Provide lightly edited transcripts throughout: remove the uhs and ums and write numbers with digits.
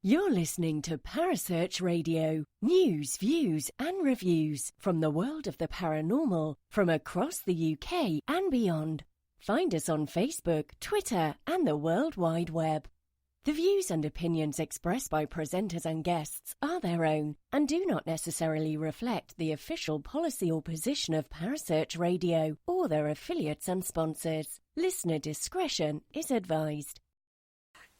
You're listening to Parasearch Radio. News, views and reviews from the world of the paranormal from across the UK and beyond. Find us on Facebook, Twitter and the World Wide Web. The views and opinions expressed by presenters and guests are their own and do not necessarily reflect the official policy or position of Parasearch Radio or their affiliates and sponsors. Listener discretion is advised.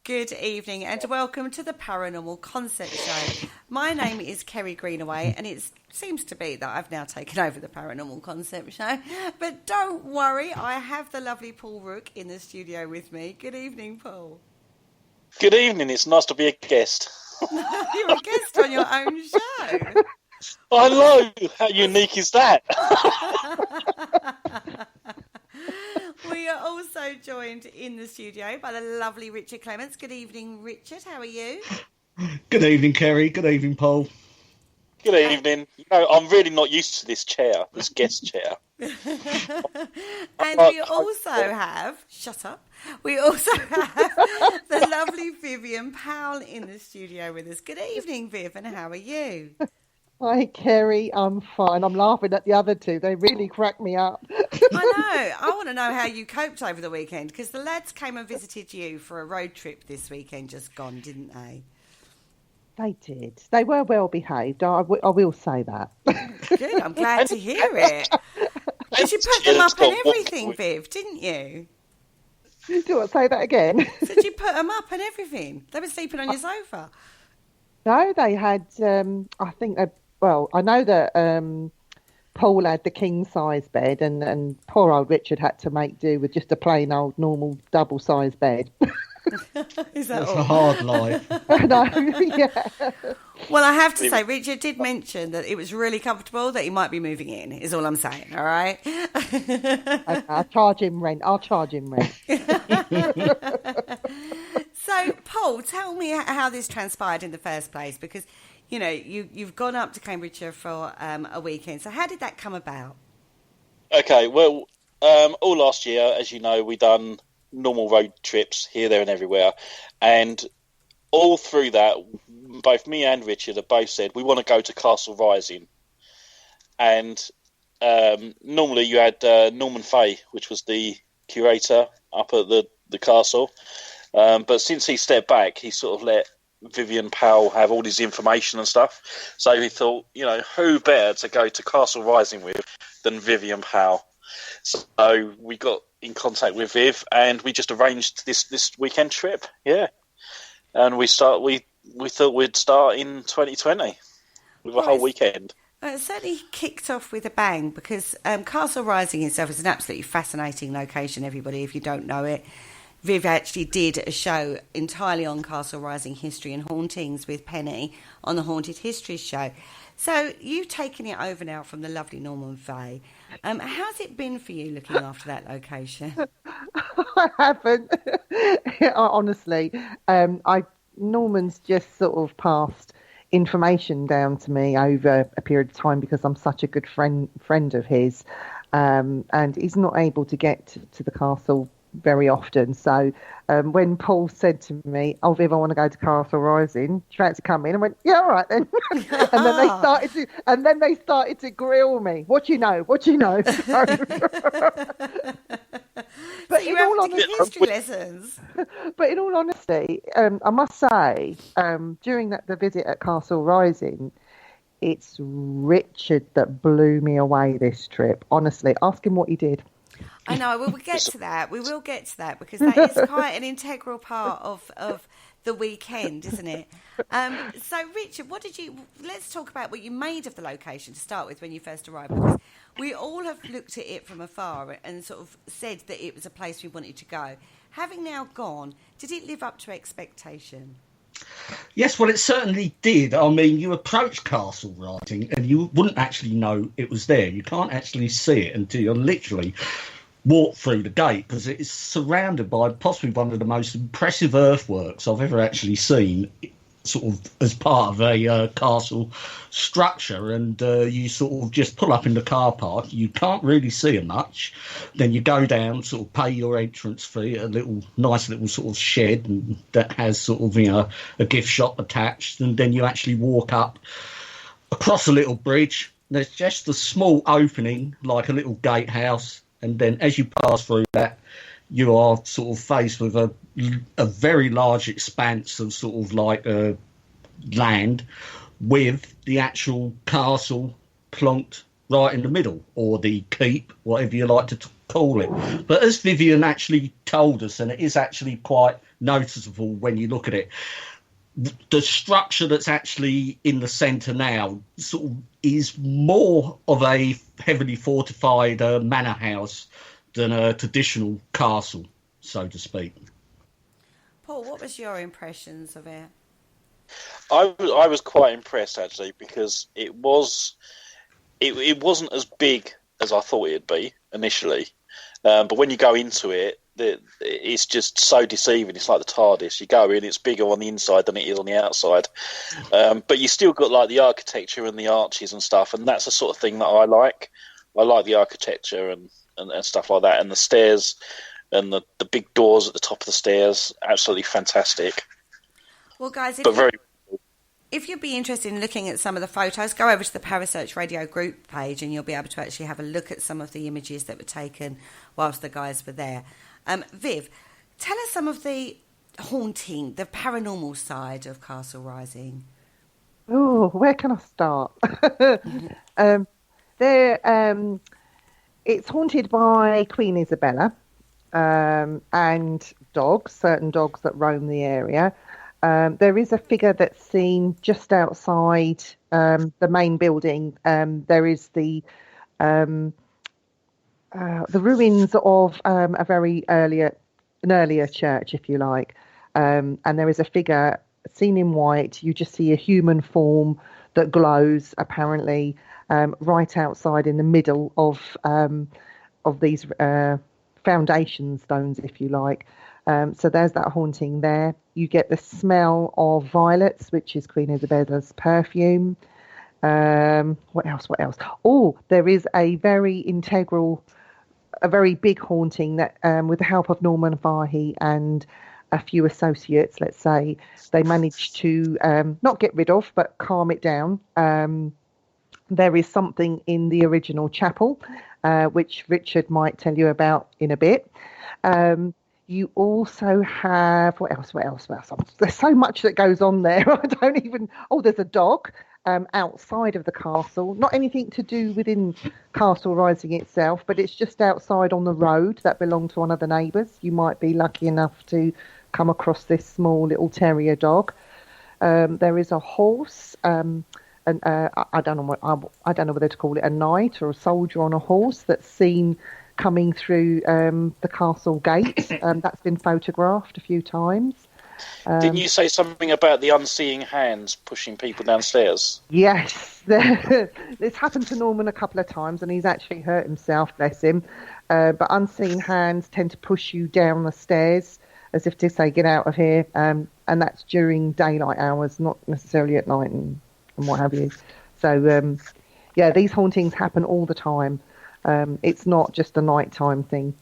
Good evening and welcome to the Paranormal Concept Show. My name is Kerry Greenaway and it seems to be that I've now taken over the Paranormal Concept Show. But don't worry, I have the lovely Paul Rook in the studio with me. Good evening, Paul. Good evening, it's nice to be a guest. You're a guest on your own show. I know, how unique is that? We are also joined in the studio by the lovely Richard Clements. Good evening, Richard. How are you? Good evening, Kerry. Good evening, Paul. Good evening. You know, I'm really not used to this chair, this guest chair. And we also have, shut up, we also have the lovely Vivian Powell in the studio with us. Good evening, Viv, and how are you? Hi, Kerry. I'm fine. I'm laughing at the other two. They really crack me up. I know. I want to know how you coped over the weekend because the lads came and visited you for a road trip this weekend just gone, didn't they? They did. They were well behaved. I will say that. Good. I'm glad to hear it. Because you put them up and everything, Viv, didn't you? Do I say that again? Did you put them up and everything? They were sleeping on your sofa. No, they had, I think, I know that Paul had the king-size bed and poor old Richard had to make do with just a plain old normal double-size bed. Is that It's all? a hard life. No, yeah. Well, I have to say, Richard did mention that it was really comfortable, that he might be moving in, is all I'm saying, all right? I'll charge him rent. So, Paul, tell me how this transpired in the first place, because, you know, you've gone up to Cambridgeshire for a weekend. So how did that come about? Okay, well, all last year, as you know, we done normal road trips here, there and everywhere. And all through that, both me and Richard have both said, we want to go to Castle Rising. And normally you had Norman Fay, which was the curator up at the castle. But since he stepped back, he sort of let Vivian Powell have all his information and stuff. So he thought, you know, who better to go to Castle Rising with than Vivian Powell? So we got in contact with Viv and we just arranged this weekend trip. Yeah. And we thought we'd start in 2020 with a whole weekend. It certainly kicked off with a bang because Castle Rising itself is an absolutely fascinating location, everybody, if you don't know it. Viv actually did a show entirely on Castle Rising history and hauntings with Penny on the Haunted Histories show. So you've taken it over now from the lovely Norman Fay. How's it been for you looking after that location? I haven't. Honestly, Norman's just sort of passed information down to me over a period of time because I'm such a good friend of his, and he's not able to get to the castle very often. So when Paul said to me, "Oh, Viv, I want to go to Castle Rising, do you fancy coming?" I went, "Yeah, all right then." and then they started to grill me. What do you know? But so in you all have to give honesty, history lessons. But in all honesty, I must say, during the visit at Castle Rising, it's Richard that blew me away this trip. Honestly, ask him what he did. I know, we'll get to that. We will get to that because that is quite an integral part of the weekend, isn't it? So, Richard, let's talk about what you made of the location to start with when you first arrived, because we all have looked at it from afar and sort of said that it was a place we wanted to go. Having now gone, did it live up to expectation? Yes, well, it certainly did. I mean, you approach Castle Rising and you wouldn't actually know it was there. You can't actually see it until you're literally walk through the gate, because it is surrounded by possibly one of the most impressive earthworks I've ever actually seen sort of as part of a castle structure, and you sort of just pull up in the car park. You can't really see them much. Then you go down, sort of pay your entrance fee at a nice little sort of shed that has sort of, a gift shop attached, and then you actually walk up across a little bridge. There's just a small opening, like a little gatehouse, and then as you pass through that, you are sort of faced with a very large expanse of sort of like land with the actual castle plonked right in the middle, or the keep, whatever you like to call it. But as Vivian actually told us, and it is actually quite noticeable when you look at it, the structure that's actually in the centre now sort of is more of a heavily fortified manor house than a traditional castle, so to speak. Paul, what was your impressions of it? I was quite impressed, actually, because it wasn't as big as I thought it'd be initially. But when you go into it, it's just so deceiving. It's like the TARDIS. You go in, it's bigger on the inside than it is on the outside. But you still got like the architecture and the arches and stuff, and that's the sort of thing that I like. I like the architecture and stuff like that, and the stairs and the big doors at the top of the stairs, absolutely fantastic. Well, guys, if you'd be interested in looking at some of the photos, go over to the Parasearch Radio group page and you'll be able to actually have a look at some of the images that were taken whilst the guys were there. Viv, tell us some of the haunting, the paranormal side of Castle Rising. Oh, where can I start? It's haunted by Queen Isabella and dogs, certain dogs that roam the area. There is a figure that's seen just outside the main building. There is the ruins of an earlier church, if you like, and there is a figure seen in white. You just see a human form that glows, apparently, right outside in the middle of these foundation stones, if you like. So there's that haunting there. You get the smell of violets, which is Queen Isabella's perfume. What else? Oh, there is a very big haunting that, with the help of Norman Fahey and a few associates, let's say, they managed to not get rid of, but calm it down. There is something in the original chapel, which Richard might tell you about in a bit. You also have, what else? There's so much that goes on there. There's a dog outside of the castle. Not anything to do within Castle Rising itself, but it's just outside on the road that belonged to one of the neighbours. You might be lucky enough to come across this small little terrier dog. There is a horse, and I don't know whether to call it a knight or a soldier on a horse that's seen coming through the castle gates. That's been photographed a few times. Didn't you say something about the unseeing hands pushing people downstairs? Yes. It's happened to Norman a couple of times and he's actually hurt himself, bless him. But unseen hands tend to push you down the stairs as if to say, get out of here. And that's during daylight hours, not necessarily at night and what have you. So, these hauntings happen all the time. It's not just a nighttime thing.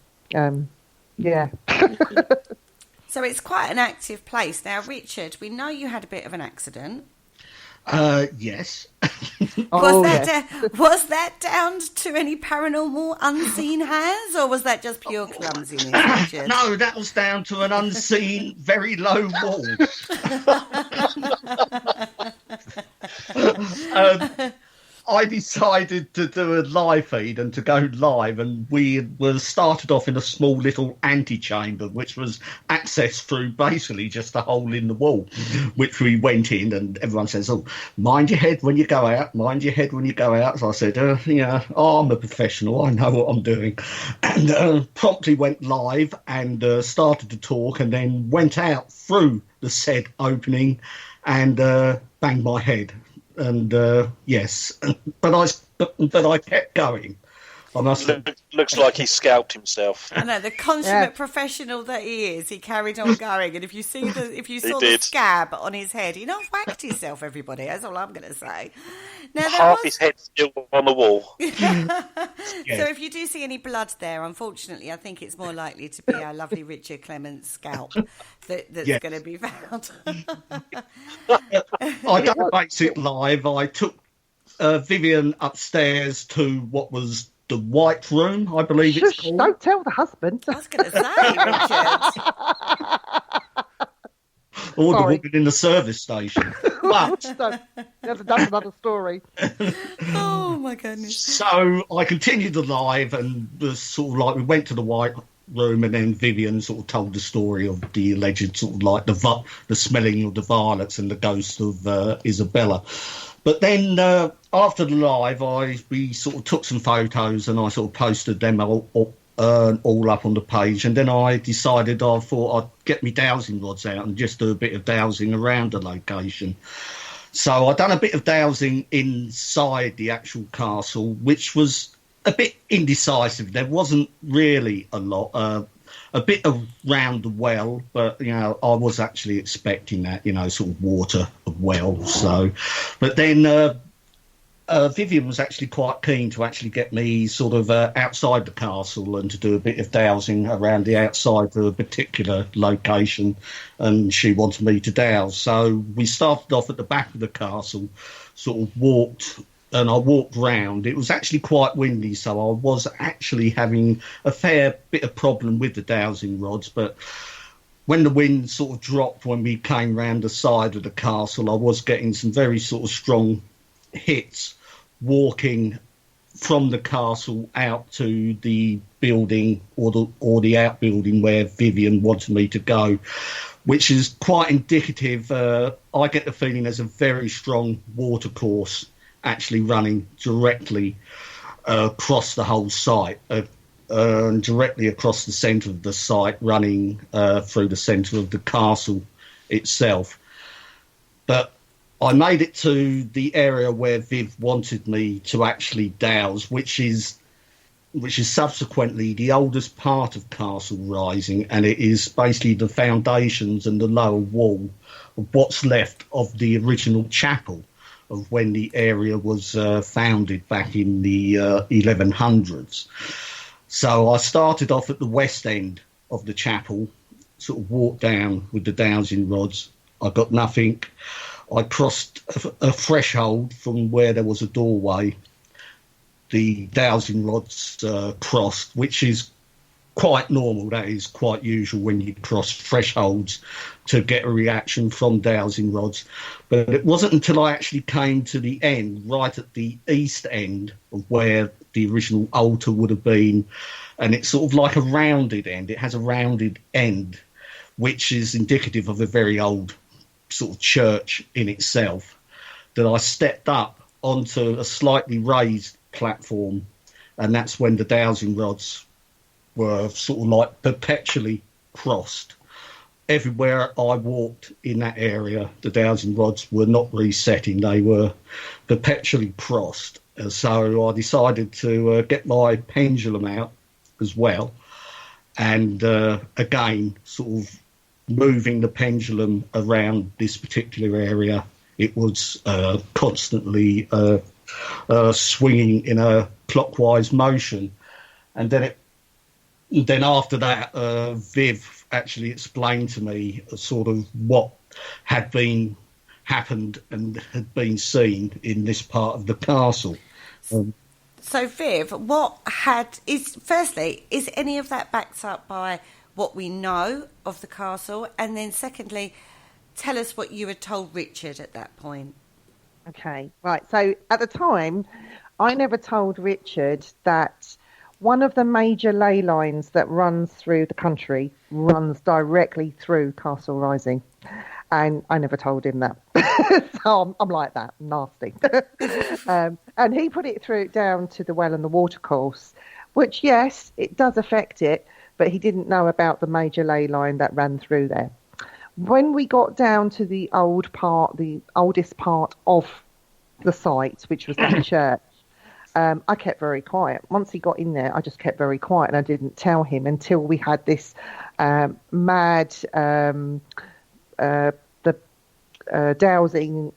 So it's quite an active place. Now, Richard, we know you had a bit of an accident. Yes. Was that down to any paranormal unseen hands, or was that just pure clumsiness, Richard? No, that was down to an unseen, very low wall. I decided to do a live feed and to go live, and we were started off in a small little antechamber, which was accessed through basically just a hole in the wall, which we went in, and everyone says, "Oh, mind your head when you go out, mind your head when you go out." So I said, I'm a professional, I know what I'm doing, and promptly went live and started to talk, and then went out through the said opening and banged my head. And yes, but I kept going. I must have... Looks like he scalped himself. I know, the consummate professional that he is, he carried on going. And if you saw the scab on his head, he not whacked himself, everybody. That's all I'm going to say. Now, half his head's still on the wall. So if you do see any blood there, unfortunately, I think it's more likely to be our lovely Richard Clements' scalp that's going to be found. I don't base it live. I took Vivian upstairs to what was the White Room, I believe it's called. Don't tell the husband. I was going to say, Richard. Or the woman in the service station. But that's another story. Oh, my goodness. So I continued the live, and was sort of like we went to the White Room, and then Vivian sort of told the story of the alleged sort of like the smelling of the violets and the ghost of Isabella. But then after the live, we sort of took some photos, and I sort of posted them all up on the page. And then I decided I thought I'd get my dowsing rods out and just do a bit of dowsing around the location. So I'd done a bit of dowsing inside the actual castle, which was a bit indecisive. There wasn't really a lot. A bit around the well, but, I was actually expecting that, sort of water of wells. So, but then Vivian was actually quite keen to actually get me sort of outside the castle and to do a bit of dowsing around the outside of a particular location, and she wanted me to dowse. So we started off at the back of the castle, sort of walked, and I walked round. It was actually quite windy, so I was actually having a fair bit of problem with the dowsing rods. But when the wind sort of dropped, when we came round the side of the castle, I was getting some very sort of strong hits walking from the castle out to the building or the outbuilding where Vivian wanted me to go, which is quite indicative. I get the feeling there's a very strong watercourse actually running directly across the whole site, directly across the centre of the site, running through the centre of the castle itself. But I made it to the area where Viv wanted me to actually dowse, which is subsequently the oldest part of Castle Rising, and it is basically the foundations and the lower wall of what's left of the original chapel of when the area was founded back in the 1100s. So I started off at the west end of the chapel, sort of walked down with the dowsing rods. I got nothing. I crossed a threshold from where there was a doorway. The dowsing rods crossed, which is quite normal. That is quite usual when you cross thresholds to get a reaction from dowsing rods. But it wasn't until I actually came to the end, right at the east end of where the original altar would have been, and it's sort of like a rounded end. It has a rounded end, which is indicative of a very old sort of church in itself, that I stepped up onto a slightly raised platform, and that's when the dowsing rods were sort of like perpetually crossed. Everywhere I walked in that area, the dowsing rods were not resetting, they were perpetually crossed. So I decided to get my pendulum out as well, and again sort of moving the pendulum around this particular area. It was constantly swinging in a clockwise motion, and then after that, Viv actually explained to me sort of what had happened and had been seen in this part of the castle. So Viv, is any of that backed up by what we know of the castle? And then secondly, tell us what you had told Richard at that point. Okay, right. So at the time, I never told Richard that one of the major ley lines that runs through the country runs directly through Castle Rising. And I never told him that. So I'm like that, nasty. And he put it down to the well and the watercourse, which, yes, it does affect it, but he didn't know about the major ley line that ran through there. When we got down to the oldest part of the site, which was that church, I kept very quiet. Once he got in there, I just kept very quiet, and I didn't tell him until we had this mad dowsing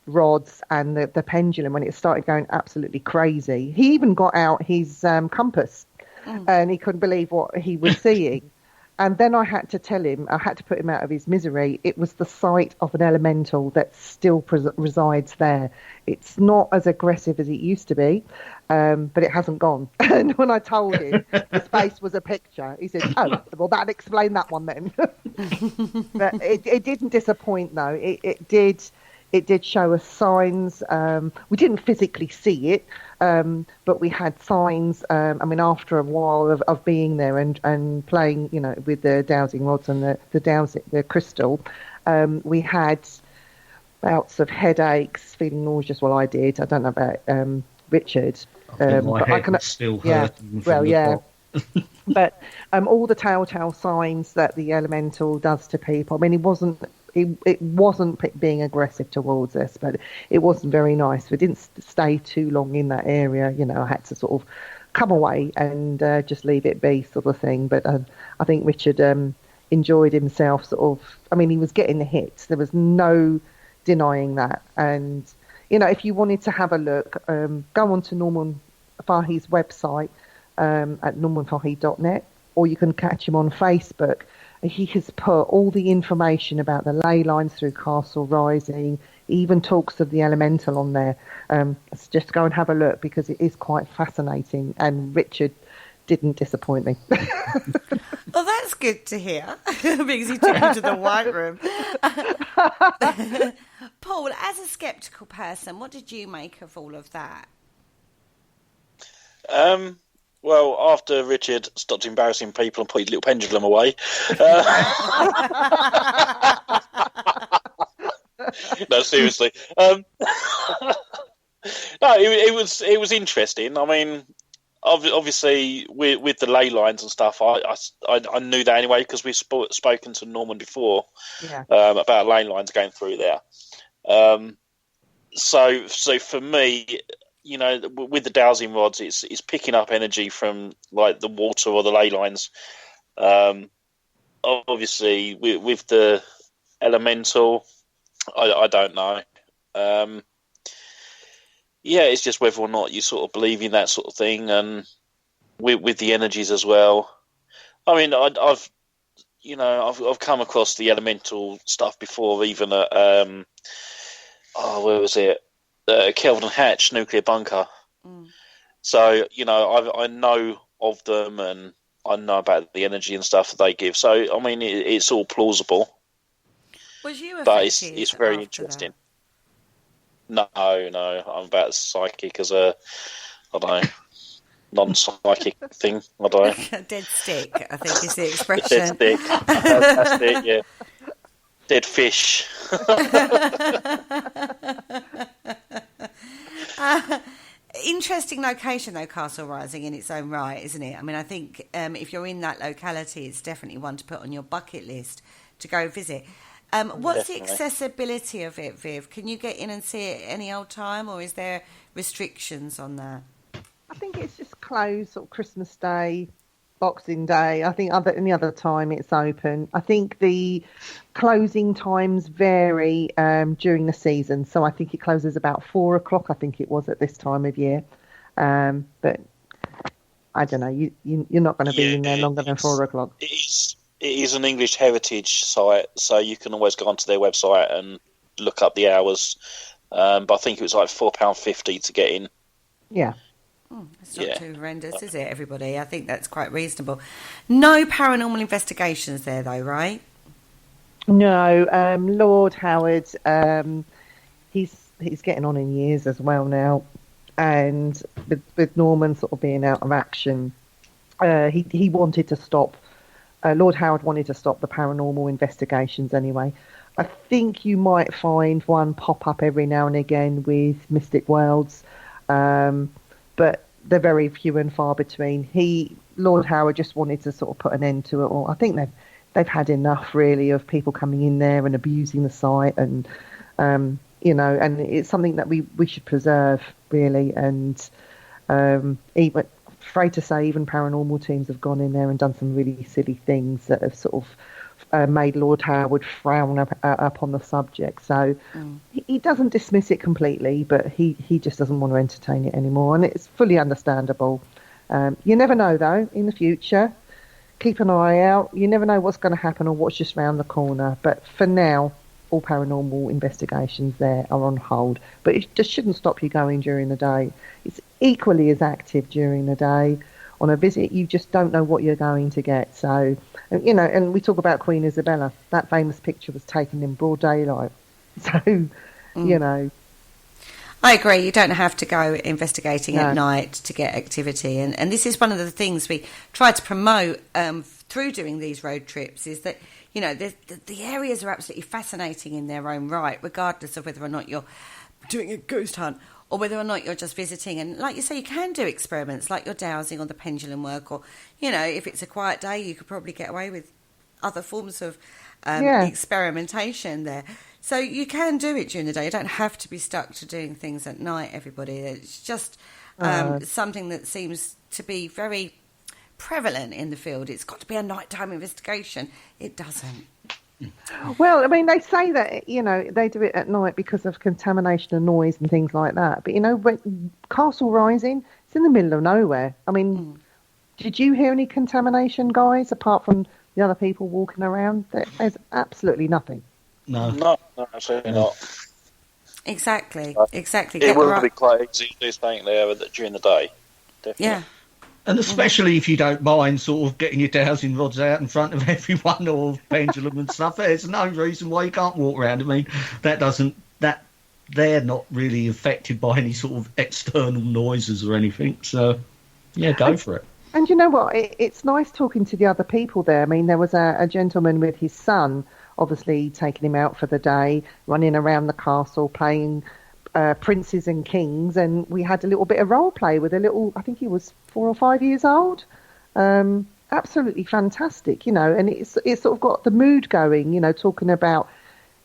rods and the pendulum when it started going absolutely crazy. He even got out his compass, and he couldn't believe what he was seeing. And then I had to tell him, I had to put him out of his misery. It was the site of an elemental that still resides there. It's not as aggressive as it used to be, but it hasn't gone. And when I told him his face was a picture, he said, "Oh, well, that'd explain that one then." But it didn't disappoint, though. It did show us signs. We didn't physically see it, but we had signs. After a while of being there and playing, with the dowsing rods and the crystal, we had bouts of headaches, feeling nauseous. Well, I did. I don't know about Richard. My head was still hurting. But all the telltale signs that the elemental does to people. I mean, it wasn't being aggressive towards us, but it wasn't very nice. We didn't stay too long in that area. I had to sort of come away and just leave it be, sort of thing. But I think Richard enjoyed himself, sort of. I mean, he was getting the hits. There was no denying that. And, if you wanted to have a look, go on to Norman Fahey's website at normanfahey.net, or you can catch him on Facebook. He has put all the information about the ley lines through Castle Rising. He even talks of the elemental on there. So just go and have a look, because it is quite fascinating. And Richard didn't disappoint me. Well, that's good to hear, because he took you to the White Room. Paul, as a sceptical person, what did you make of all of that? Well, after Richard stopped embarrassing people and put his little pendulum away, no, seriously, no, it was interesting. I mean, obviously with the ley lines and stuff, I knew that anyway, because we've spoken to Norman before about ley lines going through there. So for me, with the dowsing rods, it's picking up energy from like the water or the ley lines. Obviously, with the elemental, I don't know. It's just whether or not you sort of believe in that sort of thing, and with the energies as well. I mean, I've come across the elemental stuff before, even at where was it? Kelvin and Hatch nuclear bunker. So I know of them, and I know about the energy and stuff that they give. So I mean, it's all plausible. Was you affected? But it's very interesting. That? No, I'm about as psychic as a non-psychic thing. I don't know. Dead stick, I think is the expression. Dead stick. That's it. Yeah. Dead fish. Interesting location, though, Castle Rising in its own right, isn't it? I mean, I think if you're in that locality, it's definitely one to put on your bucket list to go visit. What's the accessibility of it, Viv? Can you get in and see it any old time, or is there restrictions on that? I think it's just closed sort of Christmas Day, Boxing Day. I think any other time it's open. I think the closing times vary during the season. So I think it closes about 4:00. I think it was at this time of year. But I don't know. You're not going to be in there longer than 4:00. It is an English heritage site, so you can always go onto their website and look up the hours. But I think it was like £4.50 to get in. Yeah. It's not too horrendous, is it, everybody? I think that's quite reasonable. No paranormal investigations there, though, right? No. Lord Howard, he's getting on in years as well now. And with Norman sort of being out of action, he wanted to stop. Lord Howard wanted to stop the paranormal investigations anyway. I think you might find one pop up every now and again with Mystic Worlds, but they're very few and far between. Lord Howard just wanted to sort of put an end to it all. I think they've had enough really of people coming in there and abusing the site, and and it's something that we should preserve really. And Even afraid to say, even paranormal teams have gone in there and done some really silly things that have sort of made Lord Howard frown up on the subject. So he doesn't dismiss it completely, but he just doesn't want to entertain it anymore, and it's fully understandable. You never know, though, in the future. Keep an eye out. You never know what's going to happen or what's just round the corner. But for now, all paranormal investigations there are on hold. But it just shouldn't stop you going during the day. It's equally as active during the day. On a visit, you just don't know what you're going to get. So, you know, and we talk about Queen Isabella. That famous picture was taken in broad daylight. So, you know. I agree. You don't have to go investigating at night to get activity. And this is one of the things we try to promote through doing these road trips, is that, you know, the areas are absolutely fascinating in their own right, regardless of whether or not you're doing a ghost hunt or whether or not you're just visiting. And like you say, you can do experiments like your dowsing or the pendulum work, or, you know, if it's a quiet day, you could probably get away with other forms of experimentation there. So you can do it during the day. You don't have to be stuck to doing things at night, everybody. It's just something that seems to be very prevalent in the field. It's got to be a nighttime investigation. It doesn't. Well, I mean, they say that, you know, they do it at night because of contamination and noise and things like that. But, you know, when Castle Rising, it's in the middle of nowhere. I mean, did you hear any contamination, guys, apart from the other people walking around? There's absolutely nothing. No, absolutely not. Exactly. It will be quite easy to do something there during the day. Definitely. Yeah. And especially if you don't mind sort of getting your dowsing rods out in front of everyone or pendulum and stuff, there's no reason why you can't walk around. I mean, they're not really affected by any sort of external noises or anything. So, yeah, go for it. And you know what? It's nice talking to the other people there. I mean, there was a gentleman with his son, obviously taking him out for the day, running around the castle, playing princes and kings, and we had a little bit of role play with I think he was 4 or 5 years old. Absolutely fantastic, you know, and it's sort of got the mood going, you know, talking about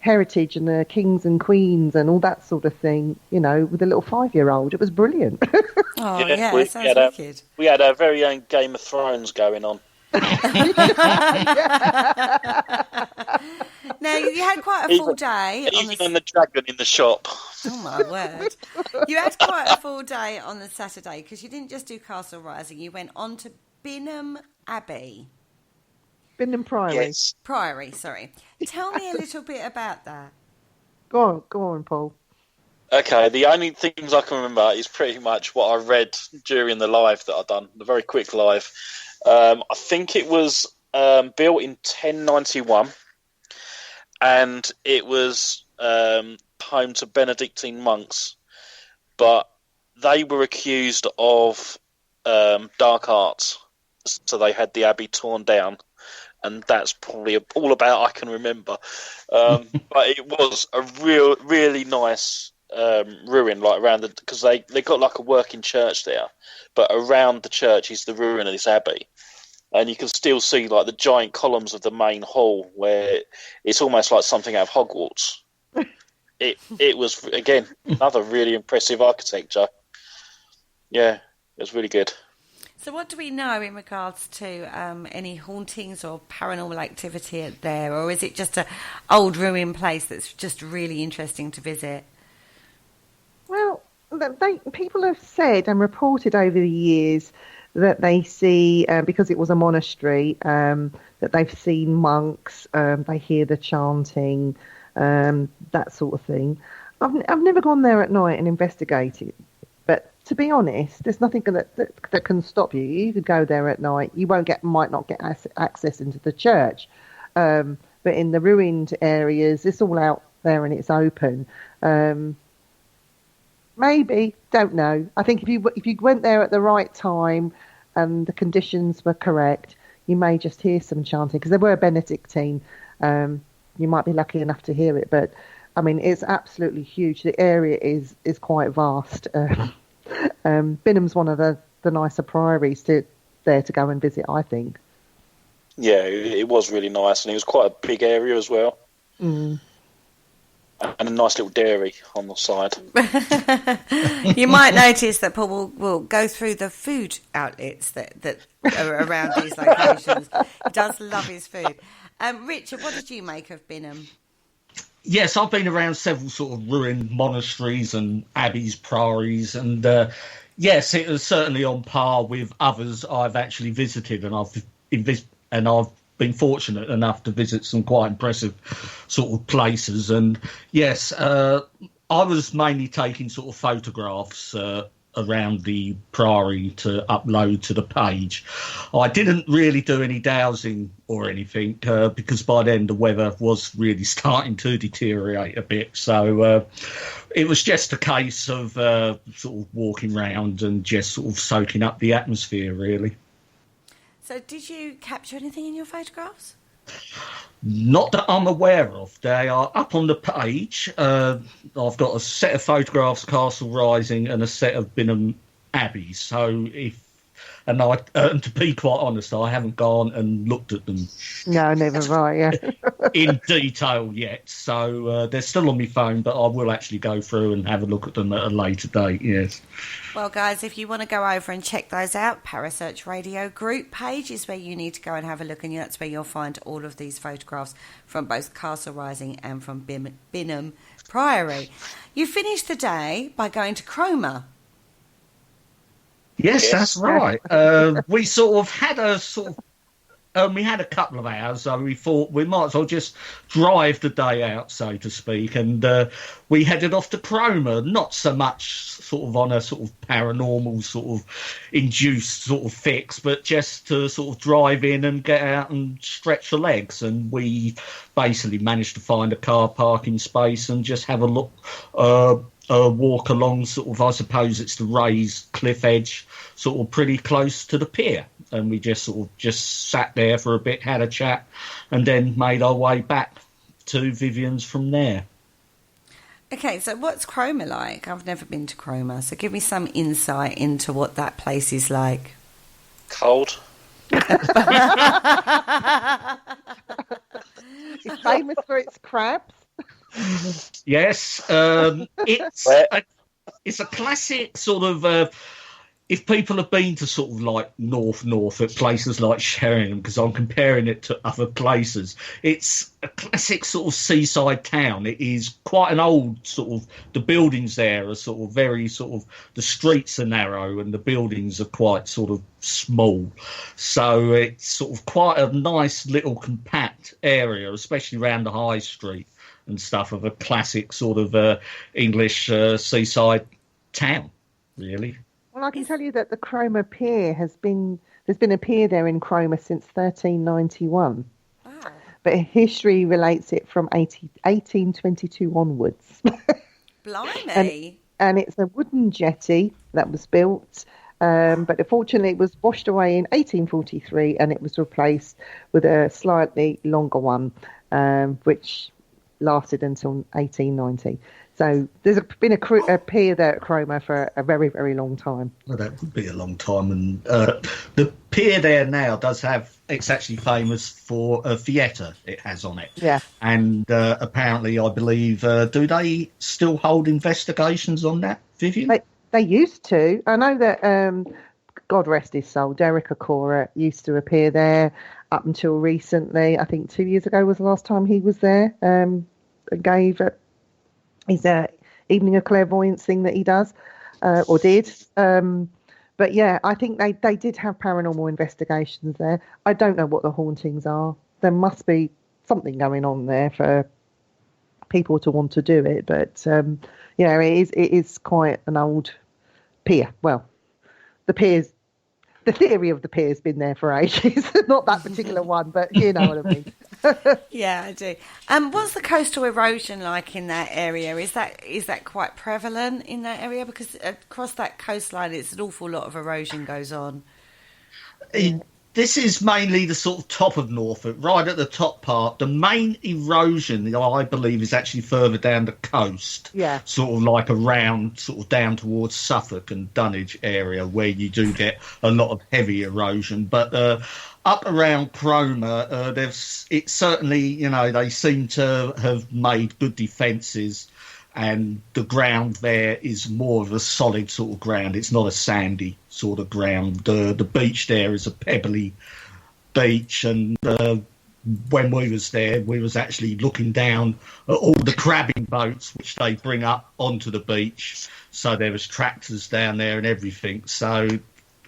heritage and the kings and queens and all that sort of thing, you know, with a little 5-year-old. It was brilliant. Oh, yeah, it sounds wicked. We had our very own Game of Thrones going on. Now, you had quite a full day. Even the dragon in the shop. Oh, my word. You had quite a full day on the Saturday, because you didn't just do Castle Rising. You went on to Binham Abbey. Binham Priory. Yes. Priory, sorry. Tell me a little bit about that. Go on, Paul. Okay, the only things I can remember is pretty much what I read during the live that I've done, the very quick live. I think it was built in 1091, and it was home to Benedictine monks, but they were accused of dark arts, so they had the abbey torn down, and that's probably all about I can remember. But it was a really nice ruin, like around because they got like a working church there, but around the church is the ruin of this abbey. And you can still see like the giant columns of the main hall, where it's almost like something out of Hogwarts. It was, again, another really impressive architecture. Yeah, it was really good. So what do we know in regards to any hauntings or paranormal activity there, or is it just an old ruin place that's just really interesting to visit? Well, people have said and reported over the years that they see, because it was a monastery, that they've seen monks, they hear the chanting, that sort of thing. I've never gone there at night and investigated, but to be honest, there's nothing that can stop you. You could go there at night. You might not get access into the church, but in the ruined areas, it's all out there and it's open. Maybe, don't know. I think if you went there at the right time and the conditions were correct, you may just hear some chanting, because they were Benedictine. You might be lucky enough to hear it, but I mean, it's absolutely huge. The area is quite vast. Binham's one of the nicer priories to go and visit, I think. Yeah, it was really nice, and it was quite a big area as well. Mm. and a nice little dairy on the side. You might notice that Paul will go through the food outlets that are around these locations. He does love his food. Richard, what did you make of Binham? Yes, I've been around several sort of ruined monasteries and abbeys, priories, and yes, it was certainly on par with others I've actually visited, and I've been fortunate enough to visit some quite impressive sort of places. And yes, I was mainly taking sort of photographs around the priory to upload to the page. I didn't really do any dowsing or anything because by then the weather was really starting to deteriorate a bit. So it was just a case of sort of walking around and just sort of soaking up the atmosphere, really. So did you capture anything in your photographs? Not that I'm aware of. They are up on the page. I've got a set of photographs, Castle Rising, and a set of Binham Abbey. So to be quite honest, I haven't gone and looked at them. No, never mind. Yeah, in detail yet. So they're still on my phone, but I will actually go through and have a look at them at a later date. Yes. Well, guys, if you want to go over and check those out, Parasearch Radio group page is where you need to go and have a look, and that's where you'll find all of these photographs from both Castle Rising and from Binham Priory. You finished the day by going to Cromer. Yes, that's right. We sort of had we had a couple of hours, so we thought we might as well just drive the day out, so to speak, and we headed off to Cromer, not so much sort of on a sort of paranormal sort of induced sort of fix, but just to sort of drive in and get out and stretch the legs. And we basically managed to find a car parking space and just have a look, walk along sort of, I suppose it's the raised cliff edge, sort of pretty close to the pier. And we just sort of just sat there for a bit, had a chat, and then made our way back to Vivian's from there. Okay, so what's Cromer like? I've never been to Cromer, so give me some insight into what that place is like. Cold. It's famous for its crabs. Yes, it's a classic sort of. If people have been to sort of like north at places like Sheringham, because I'm comparing it to other places, it's a classic sort of seaside town. It is quite an old sort of, the buildings there are sort of very sort of, the streets are narrow and the buildings are quite sort of small. So it's sort of quite a nice little compact area, especially around the high street and stuff, of a classic sort of English seaside town, really. Well, I can tell you that the Cromer Pier there's been a pier there in Cromer since 1391. Wow. But history relates it from 1822 onwards. Blimey. And it's a wooden jetty that was built, but unfortunately it was washed away in 1843 and it was replaced with a slightly longer one, which lasted until 1890. So there's been a pier there at Cromer for a very, very long time. Well, that would be a long time. And the pier there now it's actually famous for a theatre it has on it. Yeah. And apparently, I believe, do they still hold investigations on that, Vivian? They used to. I know that, God rest his soul, Derek Okora used to appear there up until recently. I think 2 years ago was the last time he was there. Gave his evening of clairvoyance thing that he does, or did. But yeah, I think they did have paranormal investigations there. I don't know what the hauntings are. There must be something going on there for people to want to do it. But yeah, it is quite an old pier. Well, the theory of the pier's been there for ages. Not that particular one, but you know what I mean. Yeah, I do. What's the coastal erosion like in that area? Is that quite prevalent in that area? Because across that coastline, it's an awful lot of erosion goes on. The This is mainly the sort of top of Norfolk, right at the top part. The main erosion, I believe, is actually further down the coast. Yeah. Sort of like around, sort of down towards Suffolk and Dunwich area, where you do get a lot of heavy erosion. But up around Cromer, it's certainly, they seem to have made good defences. And the ground there is more of a solid sort of ground. It's not a sandy sort of ground. The beach there is a pebbly beach, and when we was there, we was actually looking down at all the crabbing boats which they bring up onto the beach. So there was tractors down there and everything. So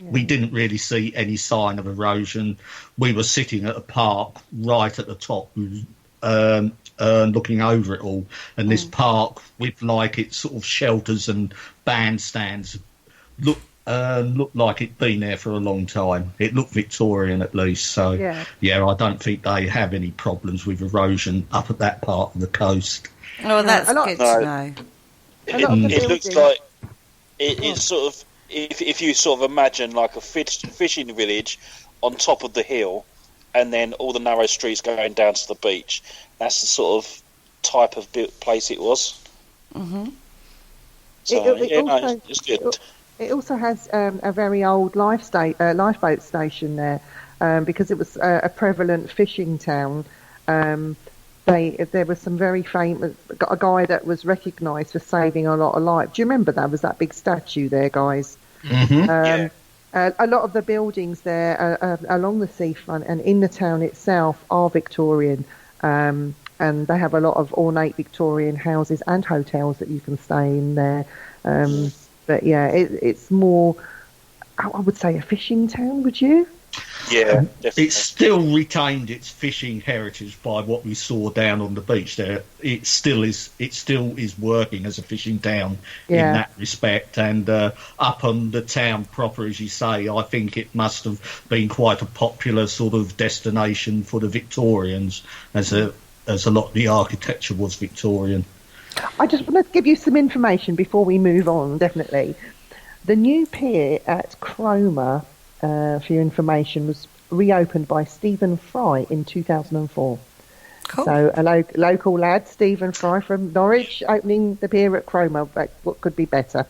we didn't really see any sign of erosion. We were sitting at a park right at the top, looking over it all, and this park with like its sort of shelters and bandstands looked like it'd been there for a long time. It looked Victorian at least, so yeah, I don't think they have any problems with erosion up at that part of the coast. Oh, that's good to know. It looks like it's sort of, if you sort of imagine like a fishing village on top of the hill, and then all the narrow streets going down to the beach. That's the sort of type of place it was. Mm-hmm. So, it's good. It also has a very old lifeboat station there, because it was a prevalent fishing town. There was some very famous, a guy that was recognised for saving a lot of lives. Do you remember that? Was that big statue there, guys? Mm-hmm. A lot of the buildings there along the seafront and in the town itself are Victorian, and they have a lot of ornate Victorian houses and hotels that you can stay in there. But yeah, it's more, I would say, a fishing town, would you? Yeah, definitely. It's still retained its fishing heritage by what we saw down on the beach there. It still is working as a fishing town in that respect. And up on the town proper, as you say, I think it must have been quite a popular sort of destination for the Victorians, as a lot of the architecture was Victorian. I just want to give you some information before we move on, definitely. The new pier at Cromer, for your information, was reopened by Stephen Fry in 2004. Cool. So a local lad, Stephen Fry from Norwich, opening the pier at Cromer. What could be better?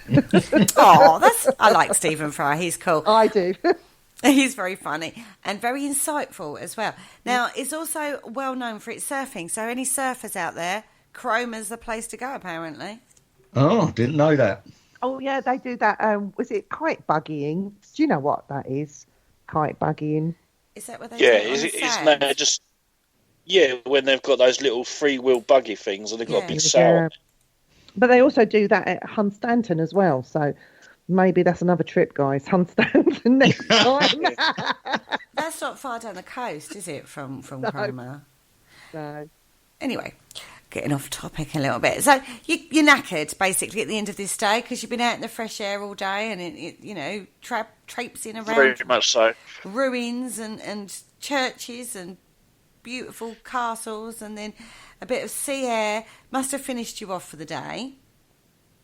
I like Stephen Fry. He's cool. I do. He's very funny and very insightful as well. Now, it's also well known for its surfing. So any surfers out there, Cromer's the place to go, apparently. Oh, didn't know that. Oh, yeah, they do that. Was it kite buggying? Do you know what that is? Kite buggying. Is that what they isn't that just... Yeah, when they've got those little free-wheel buggy things and they've got a big sail on it. But they also do that at Hunstanton as well, so maybe that's another trip, guys. Hunstanton next time. That's not far down the coast, is it, from Cromer? No. Anyway... Getting off topic a little bit. So you're knackered, basically, at the end of this day because you've been out in the fresh air all day and, traipsing around. Very much so. Ruins and churches and beautiful castles and then a bit of sea air. Must have finished you off for the day.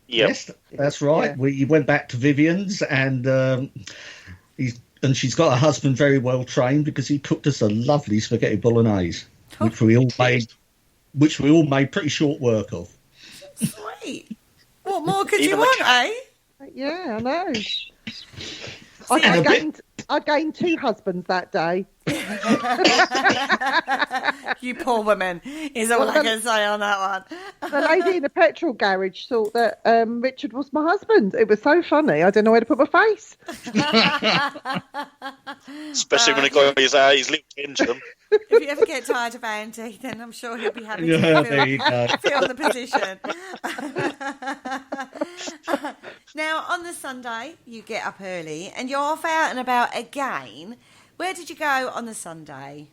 Yep. Yes, that's right. Yeah. We went back to Vivian's and she's got a husband very well trained because he cooked us a lovely spaghetti bolognese, which we all made pretty short work of. Sweet. What more could you want, eh? Yeah, I know. I gained 2 husbands that day. You poor woman is all I can say on that one. The lady in the petrol garage thought that Richard was my husband. It was so funny. I didn't know where to put my face. Especially when he got his linked into them. If you ever get tired of Andy, then I'm sure he'll be happy to fill the position. Now, on the Sunday, you get up early and you're off out and about again. Where did you go on the Sunday?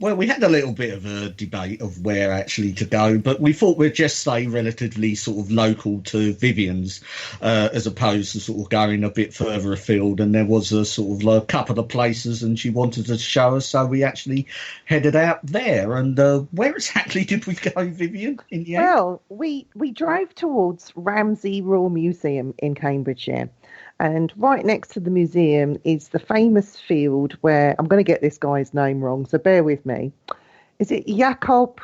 Well, we had a little bit of a debate of where actually to go, but we thought we'd just stay relatively sort of local to Vivian's, as opposed to sort of going a bit further afield. And there was a sort of a couple of places and she wanted to show us, so we actually headed out there. And where exactly did we go, Vivian, in the end? Well, we drove towards Ramsey Royal Museum in Cambridgeshire. And right next to the museum is the famous field where, I'm going to get this guy's name wrong, so bear with me. Is it Jakob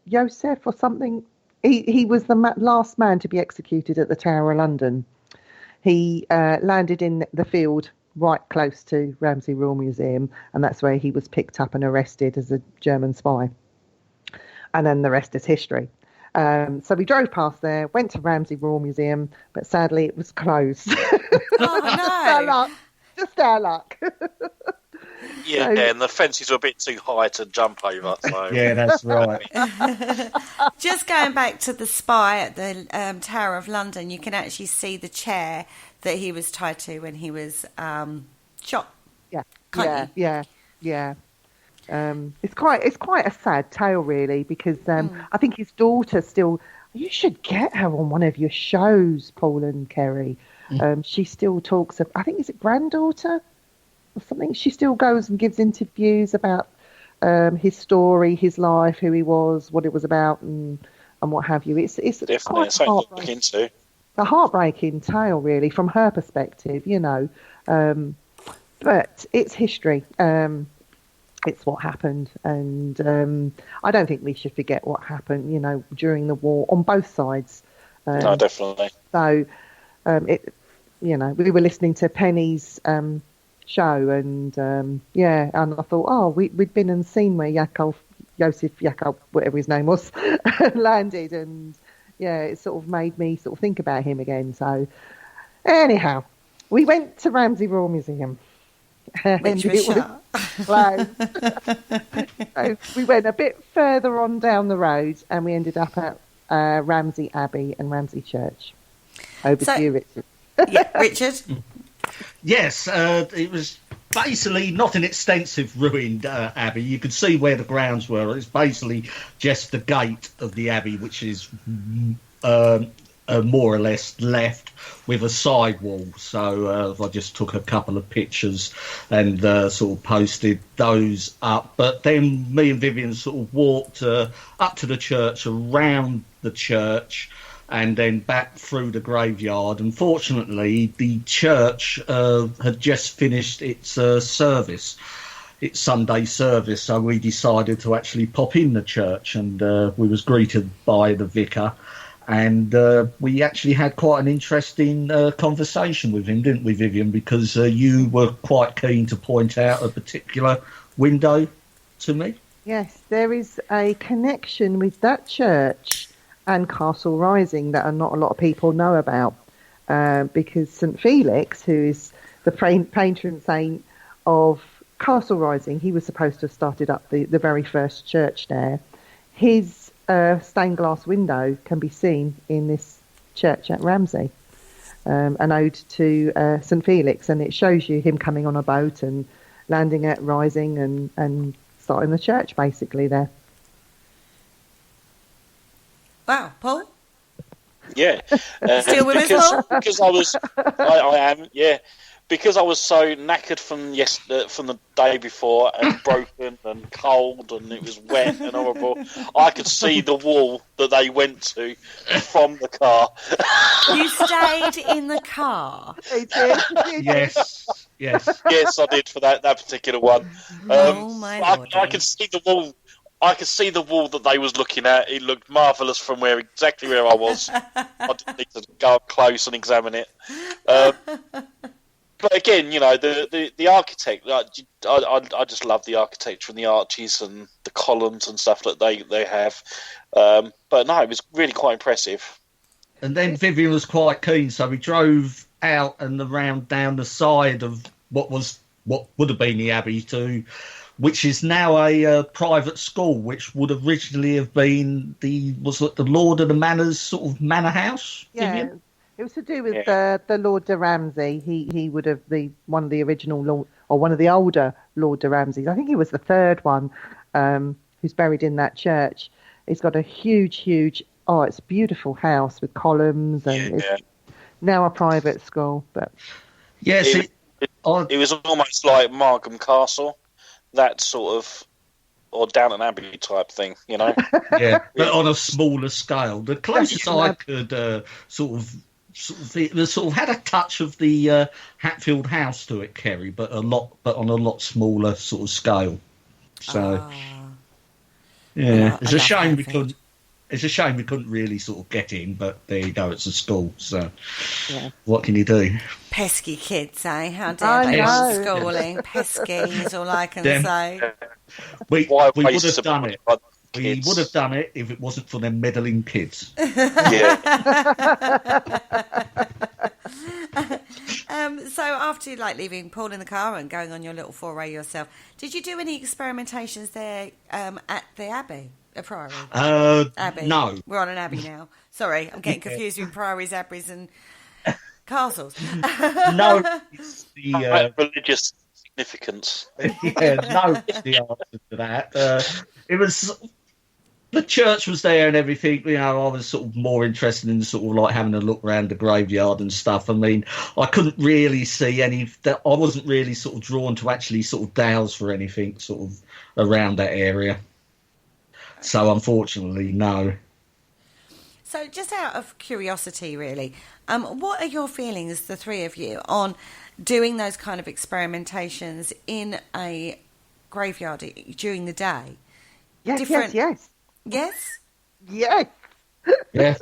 Joseph or something? He was the last man to be executed at the Tower of London. He landed in the field right close to Ramsey Royal Museum, and that's where he was picked up and arrested as a German spy. And then the rest is history. So we drove past there, went to Ramsey Royal Museum, but sadly it was closed. Oh, no. Just our luck. Yeah, and the fences were a bit too high to jump over. So. Yeah, that's right. Just going back to the spy at the Tower of London, you can actually see the chair that he was tied to when he was shot. Yeah. It's quite a sad tale, really, because I think his daughter still. You should get her on one of your shows, Paul and Kerry. She still talks. I think is it granddaughter or something. She still goes and gives interviews about his story, his life, who he was, what it was about, and what have you. It's definitely quite heartbreaking too. A heartbreaking tale, really, from her perspective, you know. But it's history. It's what happened, and I don't think we should forget what happened, you know, during the war on both sides. No, definitely. So, we were listening to Penny's show, and and I thought, we'd been and seen where Joseph Jakob, whatever his name was, landed, and it sort of made me sort of think about him again. So, anyhow, we went to Ramsey Royal Museum. Which was shut. So we went a bit further on down the road, and we ended up at Ramsey Abbey and Ramsey Church. Over to you, Richard. Yeah, Richard? Yes, it was basically not an extensive ruined abbey. You could see where the grounds were. It's basically just the gate of the abbey, which is more or less left with a side wall. So I just took a couple of pictures and sort of posted those up. But then me and Vivian sort of walked up to the church, around the church, and then back through the graveyard. Unfortunately, the church had just finished its service, its Sunday service, so we decided to actually pop in the church, and we was greeted by the vicar. And we actually had quite an interesting conversation with him, didn't we, Vivian? Because you were quite keen to point out a particular window to me. Yes, there is a connection with that church and Castle Rising that not a lot of people know about. Because St. Felix, who is the patron saint of Castle Rising, he was supposed to have started up the very first church there. His stained glass window can be seen in this church at Ramsey, an ode to St. Felix, and it shows you him coming on a boat and landing at Rising and starting the church basically there. Wow, Paul? Yeah. Still with us, Paul? Because I am, yeah. Because I was so knackered from the day before, and broken and cold, and it was wet and horrible, I could see the wall that they went to from the car. You stayed in the car? Yes. Yes, I did for that particular one. Oh my Lord! I could see the wall. I could see the wall that they was looking at. It looked marvellous from exactly where I was. I didn't need to go up close and examine it. But again, you know, the architect, I just love the architecture and the arches and the columns and stuff that they have. But no, it was really quite impressive. And then Vivian was quite keen, so we drove out and around down the side of what would have been the Abbey which is now a private school, which would originally have been the Lord of the Manor's sort of manor house. Yeah. Vivian? It was to do with the Lord de Ramsey. He would have one of the original Lord, or one of the older Lord de Ramseys. I think he was the third one, who's buried in that church. He's got a huge, it's a beautiful house with columns, and it's now a private school. But yes, it was almost like Margam Castle, that sort of, or Downton Abbey type thing, you know. Yeah, but on a smaller scale. The closest I could sort of it sort of had a touch of the Hatfield House to it, Kerry, but on a lot smaller sort of scale. So, yeah, it's a shame we couldn't. It's a shame we couldn't really sort of get in, but there you go. It's a school, so what can you do? Pesky kids, eh? How dare they want schooling? Pesky is all I can say. We would have done it. We would have done it if it wasn't for them meddling kids. Yeah. So after leaving Paul in the car and going on your little foray yourself, did you do any experimentations there at the Abbey? A priory? Abbey. No. We're on an abbey now. Sorry, I'm getting confused with priories, abbeys and castles. No, it's the religious significance. Yeah, no, it's the answer to that. It was the church was there and everything. You know, I was sort of more interested in sort of like having a look around the graveyard and stuff. I mean, I couldn't really see any. I wasn't really sort of drawn to actually sort of dowse for anything sort of around that area. So unfortunately, no. So just out of curiosity, really, what are your feelings, the three of you, on doing those kind of experimentations in a graveyard during the day? Yes. Yes? Yes. Yeah.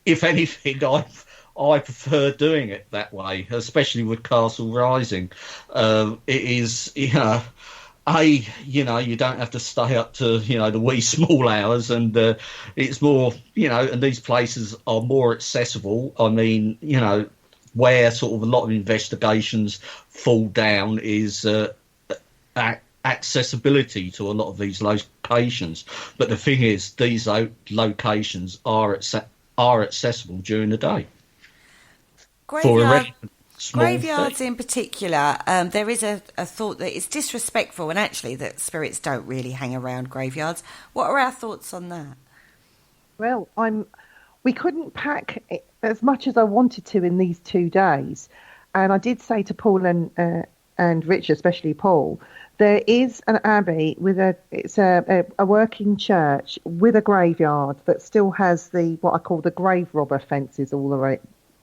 If anything, I prefer doing it that way, especially with Castle Rising. It is, you don't have to stay up to, the wee small hours, and it's more, and these places are more accessible. I mean, where sort of a lot of investigations fall down is accessibility to a lot of these locations. But the thing is, these locations are accessible during the day. Graveyards in particular, there is a thought that it's disrespectful, and actually that spirits don't really hang around graveyards. What are our thoughts on that? Well, we couldn't pack as much as I wanted to in these 2 days, and I did say to Paul and Richard, especially Paul, there is an abbey with a working church with a graveyard that still has what I call the grave robber fences all the way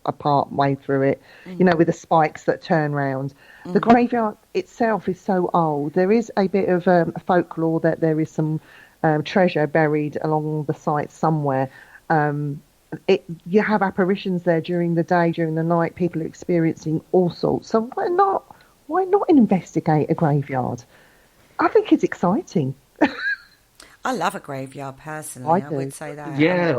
apart way through it, with the spikes that turn round. Mm-hmm. The graveyard itself is so old. There is a bit of folklore that there is some treasure buried along the site somewhere. You have apparitions there during the day, during the night. People are experiencing all sorts. So why not investigate a graveyard? I think it's exciting. I love a graveyard personally. I would say that. Yeah,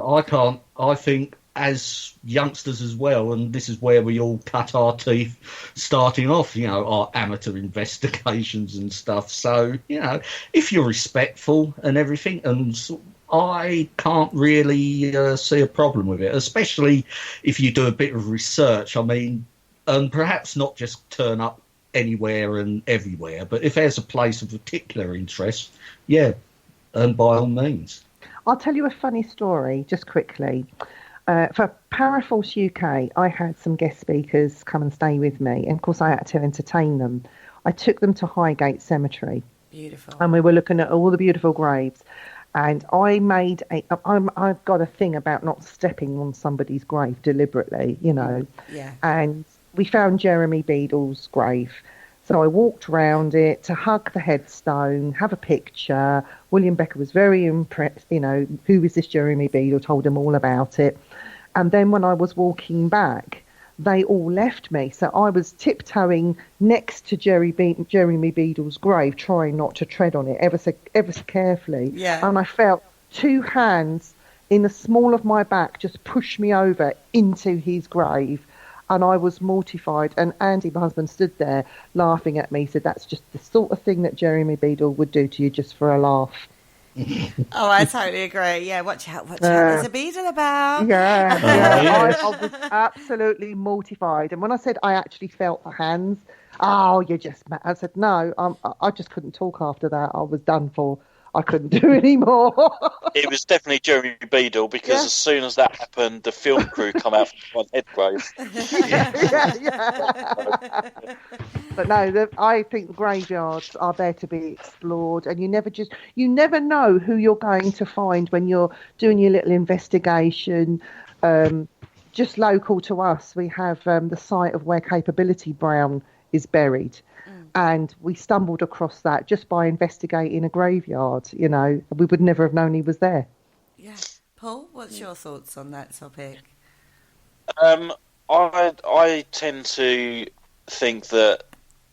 I think as youngsters as well, and this is where we all cut our teeth starting off, our amateur investigations and stuff. So, if you're respectful and everything, and I can't really see a problem with it, especially if you do a bit of research. I mean, and perhaps not just turn up anywhere and everywhere, but if there's a place of particular interest, and by all means. I'll tell you a funny story just quickly. For Paraforce UK, I had some guest speakers come and stay with me, and of course I had to entertain them. I took them to Highgate Cemetery. Beautiful. And we were looking at all the beautiful graves. And I've got a thing about not stepping on somebody's grave deliberately, Yeah. And we found Jeremy Beadle's grave. So I walked round it to hug the headstone, have a picture. William Becker was very impressed, who is this Jeremy Beadle, told him all about it. And then when I was walking back, they all left me. So I was tiptoeing next to Jeremy Beadle's grave, trying not to tread on it ever so carefully. Yeah. And I felt 2 hands in the small of my back just push me over into his grave. And I was mortified. And Andy, my husband, stood there laughing at me. He said, that's just the sort of thing that Jeremy Beadle would do to you just for a laugh. Oh, I totally agree. Yeah, watch out. There's a Beadle about. Yeah. I was absolutely mortified. And when I said I actually felt the hands, you're just mad. I said, no, I just couldn't talk after that. I was done for. I couldn't do anymore. It was definitely Jeremy Beadle, because as soon as that happened, the film crew come out from one head grave. Yeah. But no, I think graveyards are there to be explored, and you never know who you're going to find when you're doing your little investigation. Just local to us, we have the site of where Capability Brown is buried. And we stumbled across that just by investigating a graveyard. You know, we would never have known he was there. Yeah. Paul, what's your thoughts on that topic? I tend to think that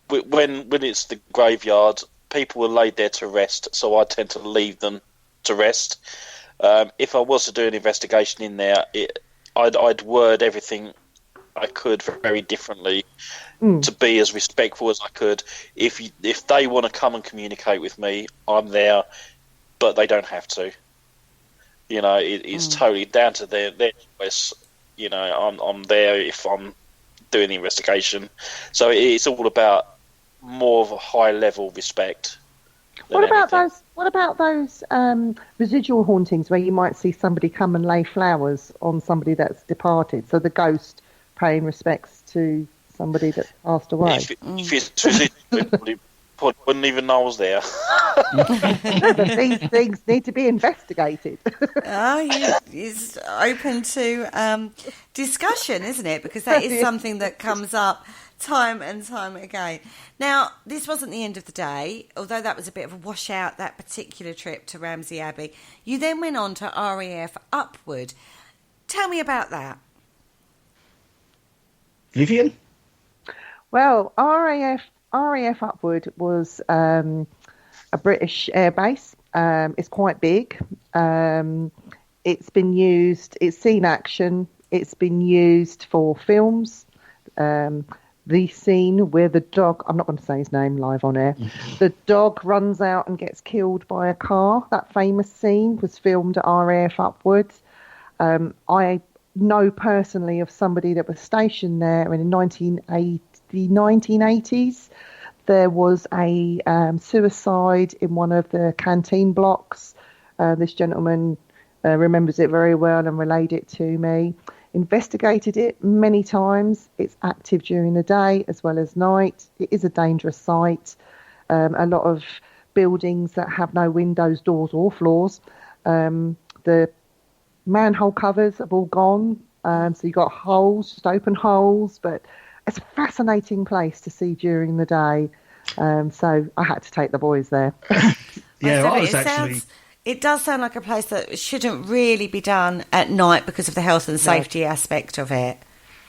when it's the graveyard, people are laid there to rest, so I tend to leave them to rest. If I was to do an investigation in there, I'd word everything I could very differently to be as respectful as I could. If they want to come and communicate with me, I'm there, but they don't have to. You know, it's totally down to their choice. You know, I'm there if I'm doing the investigation. So it's all about more of a high level respect. What about those residual hauntings where you might see somebody come and lay flowers on somebody that's departed? So the ghost paying respects to somebody that passed away. If it's residual, wouldn't even know I was there. No, but these things need to be investigated. It's open to discussion, isn't it? Because that is something that comes up time and time again. Now, this wasn't the end of the day, although that was a bit of a washout, that particular trip to Ramsey Abbey. You then went on to RAF Upward. Tell me about that. Vivian? Well, RAF Upward was a British airbase. It's quite big. It's been used, it's seen action. It's been used for films. The scene where the dog, I'm not going to say his name live on air, the dog runs out and gets killed by a car. That famous scene was filmed at RAF Upward. I know personally of somebody that was stationed there in the 1980s. There was a suicide in one of the canteen blocks. This gentleman remembers it very well and relayed it to me. Investigated it many times. It's active during the day as well as night. It is a dangerous site. A lot of buildings that have no windows, doors or floors. The manhole covers have all gone. So you've got holes, just open holes. But it's a fascinating place to see during the day. So I had to take the boys there. It does sound like a place that shouldn't really be done at night because of the health and safety aspect of it.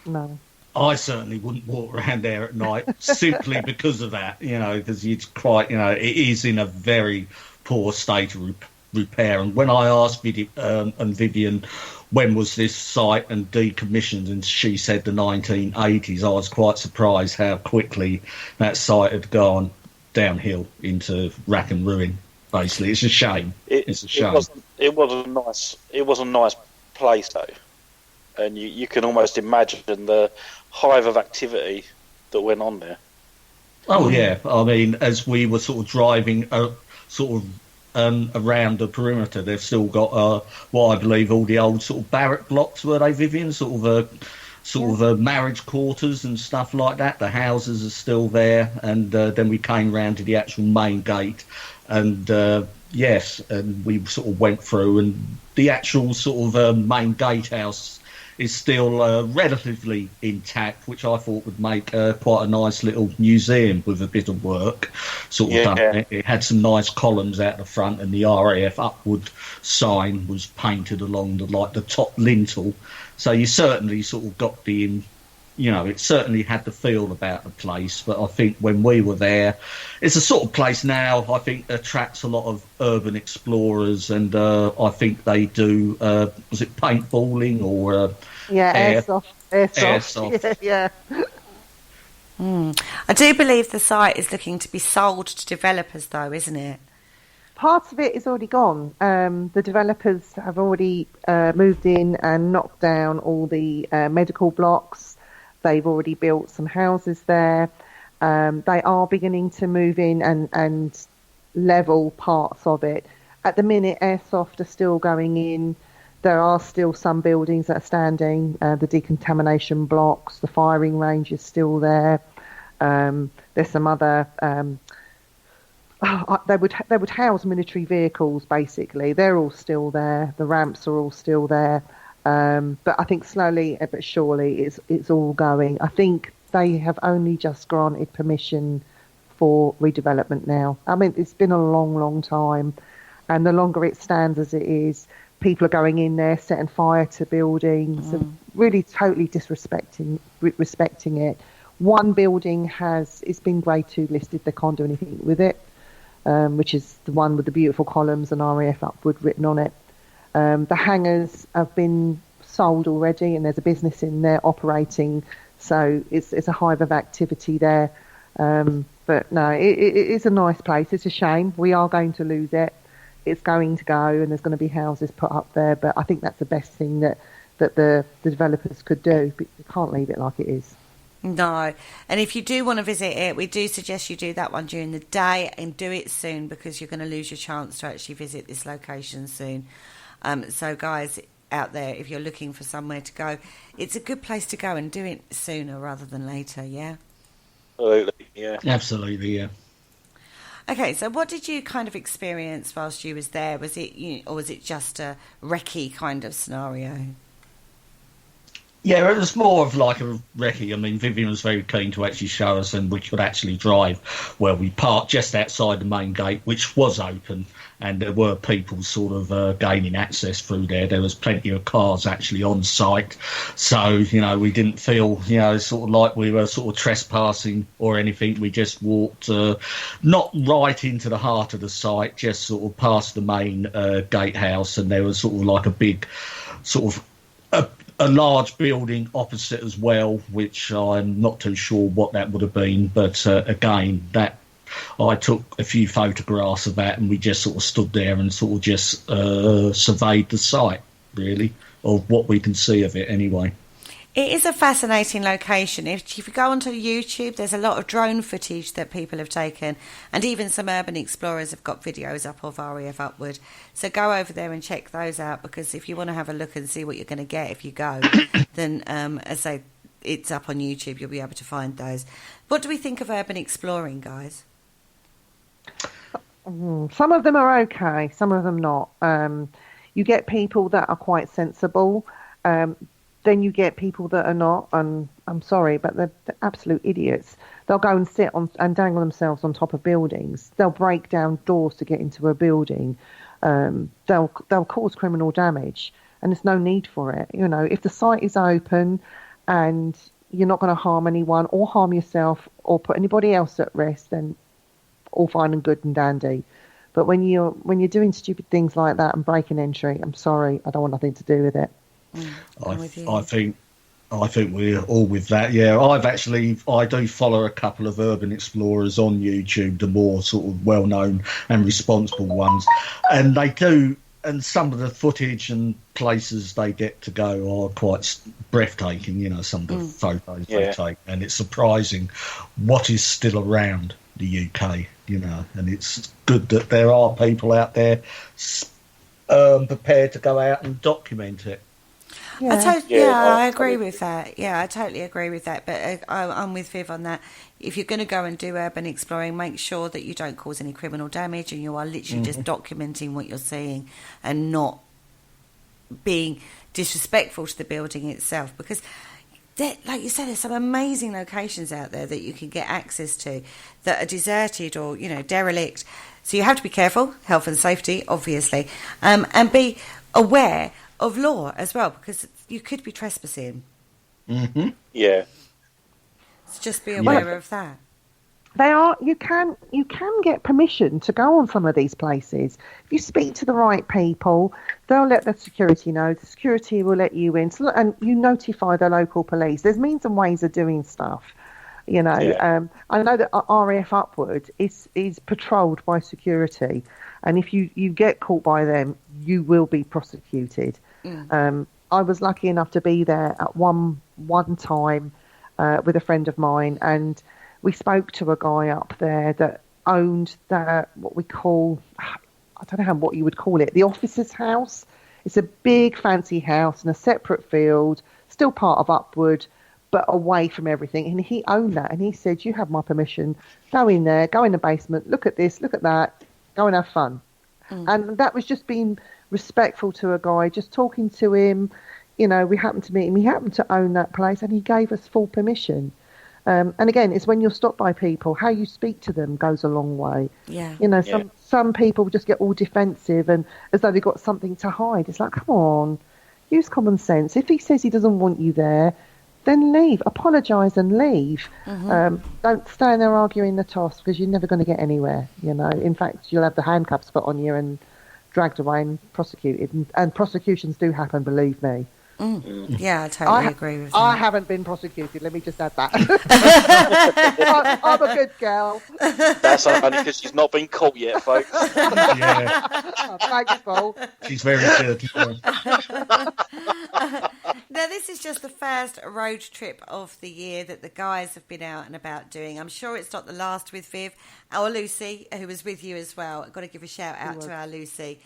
No. I certainly wouldn't walk around there at night simply because of that, you know, because it's quite, you know, it is in a very poor state of repair. And when I asked Vivian when was this site and decommissioned, and she said the 1980s, I was quite surprised how quickly that site had gone downhill into rack and ruin. Basically, it's a shame. It's a shame. It was a nice place though, and you can almost imagine the hive of activity that went on there. Oh yeah, I mean, as we were sort of driving, around the perimeter, they've still got what I believe all the old sort of barrack blocks, were they, Vivian? Sort of marriage quarters and stuff like that. The houses are still there, and then we came round to the actual main gate. And yes, and we sort of went through, and the actual sort of main gatehouse is still relatively intact, which I thought would make quite a nice little museum with a bit of work done. It had some nice columns out the front, and the RAF Upward sign was painted along the top lintel. So you certainly sort of got it certainly had the feel about the place. But I think when we were there, it's a sort of place now I think attracts a lot of urban explorers, and I think they do, was it paintballing or airsoft. Yeah. I do believe the site is looking to be sold to developers though, isn't it? Part of it is already gone. The developers have already moved in and knocked down all the medical blocks. They've already built some houses there. They are beginning to move in and level parts of it. At the minute, airsoft are still going in. There are still some buildings that are standing. The decontamination blocks, the firing range is still there. There's some other... they would house military vehicles, basically. They're all still there. The ramps are all still there. But I think slowly but surely it's all going. I think they have only just granted permission for redevelopment now. I mean, it's been a long, long time, and the longer it stands as it is, people are going in there, setting fire to buildings, and really totally disrespecting it. One building it's been Grade 2 listed. They can't do anything with it, which is the one with the beautiful columns and RAF Upward written on it. The hangars have been sold already, and there's a business in there operating, so it's a hive of activity there. But no, it is a nice place. It's a shame. We are going to lose it. It's going to go, and there's going to be houses put up there. But I think that's the best thing that the developers could do. But you can't leave it like it is. No. And if you do want to visit it, we do suggest you do that one during the day, and do it soon, because you're going to lose your chance to actually visit this location soon. So guys out there, if you're looking for somewhere to go, it's a good place to go, and do it sooner rather than later. Yeah. Absolutely, yeah. Absolutely, yeah. Okay, so what did you kind of experience whilst you was there? Was it or was it just a recce kind of scenario? Yeah, it was more of like a recce. I mean, Vivian was very keen to actually show us, and we could actually drive. Well, we parked just outside the main gate, which was open, and there were people sort of gaining access through there. There was plenty of cars actually on site. So, we didn't feel, sort of like we were sort of trespassing or anything. We just walked not right into the heart of the site, just sort of past the main gatehouse, and there was sort of like a big sort of a large building opposite as well, which I'm not too sure what that would have been. But again, that I took a few photographs of that, and we just sort of stood there and sort of just surveyed the site, really, of what we can see of it anyway. It is a fascinating location. If you go onto YouTube, there's a lot of drone footage that people have taken, and even some urban explorers have got videos up of RAF Upward. So go over there and check those out, because if you want to have a look and see what you're going to get if you go, then as I say, it's up on YouTube. You'll be able to find those. What do we think of urban exploring, guys? Some of them are okay, some of them not. You get people that are quite sensible. Then you get people that are not, and I'm sorry, but they're absolute idiots. They'll go and sit on and dangle themselves on top of buildings. They'll break down doors to get into a building. They'll cause criminal damage, and there's no need for it. If the site is open and you're not going to harm anyone or harm yourself or put anybody else at risk, then all fine and good and dandy. But when you're doing stupid things like that and breaking entry, I'm sorry, I don't want nothing to do with it. I think we're all with that. Yeah, I do follow a couple of urban explorers on YouTube, the more sort of well-known and responsible ones, and they do. And some of the footage and places they get to go are quite breathtaking. Some of the photos they take, and it's surprising what is still around the UK. And it's good that there are people out there prepared to go out and document it. I agree with that. Yeah, I totally agree with that. But I'm with Viv on that. If you're going to go and do urban exploring, make sure that you don't cause any criminal damage, and you are literally just documenting what you're seeing and not being disrespectful to the building itself. Because, like you said, there's some amazing locations out there that you can get access to that are deserted or, derelict. So you have to be careful, health and safety, obviously, and be aware of law as well, because you could be trespassing. Mm-hmm. Yeah. So just be aware of that. They are. You can get permission to go on some of these places. If you speak to the right people, they'll let the security know. The security will let you in, and you notify the local police. There's means and ways of doing stuff. I know that RAF Upward is patrolled by security, and if you get caught by them, you will be prosecuted. I was lucky enough to be there at one time with a friend of mine, and we spoke to a guy up there that owned what we call, I don't know what you would call it, the officer's house. It's a big fancy house in a separate field, still part of Upward, but away from everything. And he owned that, and he said, "You have my permission. Go in there, go in the basement, look at this, look at that, go and have fun." And that was just being respectful to a guy, just talking to him, you know, we happened to meet him. He happened to own that place, and he gave us full permission. And again, it's when you're stopped by people, how you speak to them goes a long way. Yeah. You know, some people just get all defensive and as though they've got something to hide. It's like, come on, use common sense. If he says he doesn't want you there, then leave. Apologise and leave. Don't stay there arguing the toss, because you're never going to get anywhere, you know. In fact, you'll have the handcuffs put on you and dragged away and prosecuted. And prosecutions do happen, believe me. Yeah, I totally agree with that. I haven't been prosecuted, let me just add that. I'm a good girl. That's only because she's not been caught yet, folks. Yeah, Oh, thanks, Paul. she's very good. Now, this is just the first road trip of the year that the guys have been out and about doing. I'm sure it's not the last with Viv. Our Lucy, who was with you as well. I've got to give a shout out to our Lucy.